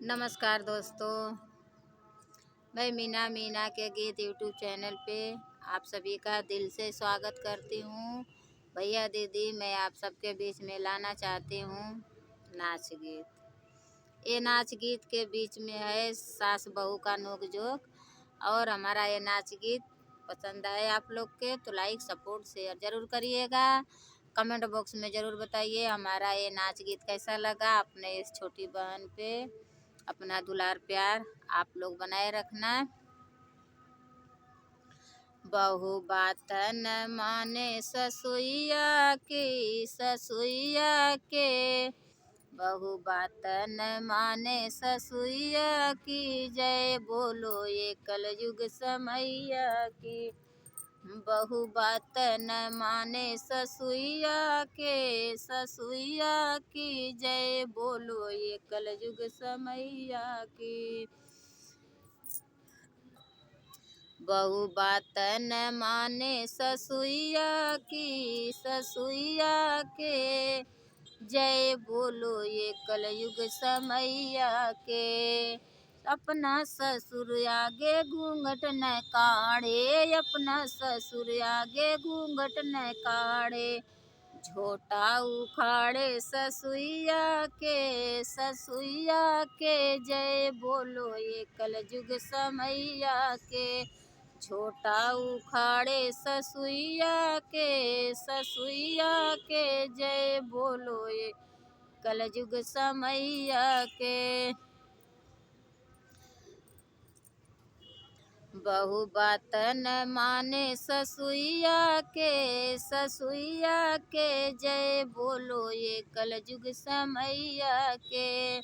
नमस्कार दोस्तों, मैं मीना के गीत यूट्यूब चैनल पे आप सभी का दिल से स्वागत करती हूँ। भैया दीदी, मैं आप सबके बीच में लाना चाहती हूँ नाच गीत। ये नाच गीत के बीच में है सास बहू का नोक-झोंक। और हमारा ये नाच गीत पसंद आए आप लोग के तो लाइक सपोर्ट शेयर ज़रूर करिएगा। कमेंट बॉक्स में ज़रूर बताइए हमारा ये नाच गीत कैसा लगा। अपने इस छोटी बहन पे अपना दुलार प्यार आप लोग बनाए रखना। बहू बात न माने ससुइया के, बहू बात न माने ससुइया की, जय बोलो ये कलयुग समैया की। बहू बात न माने ससुइया की, जय बोलो ये कलयुग समैया की। बहू बात न माने ससुइया के, जय बोलो ये कलयुग समैया के। अपना ससुर आगे घूंघट न काढ़े, अपना ससुर आगे घूंघट न काढ़े, झोटा उखाड़े ससुइया के, जय बोलो ये कलयुग समैया के। झोटा उखाड़े ससुइया के, जय बोलो ये कलयुग समैया के। बहू बात न माने ससुइया के, जय बोलो ये कलयुग समैया के।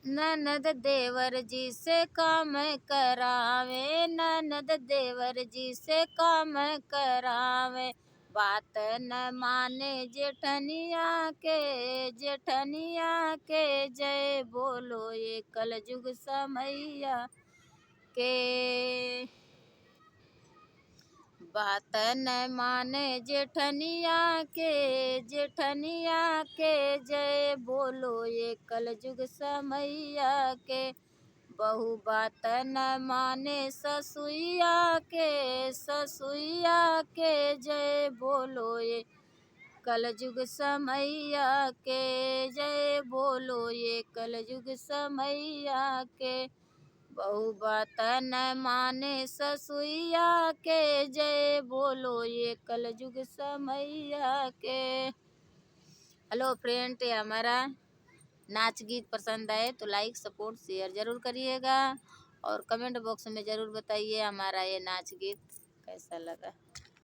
ननद देवर जी से काम करावे, ननद देवर जी से काम करावे, बात न माने जेठनिया के, जय बोलो ये कलयुग समैया के। बात न माने जेठनिया के, जय बोलो ये कलयुग समैया के। बहू बात न माने ससुइया के, जय बोलो ये कलयुग समैया के, जय बोलो ये कलयुग समैया के। बहू बात न माने ससुइया के, जय बोलो ये कलयुग समैया के। हेलो फ्रेंड, हमारा नाच गीत पसंद आए तो लाइक सपोर्ट शेयर ज़रूर करिएगा और कमेंट बॉक्स में ज़रूर बताइए हमारा ये नाच गीत कैसा लगा।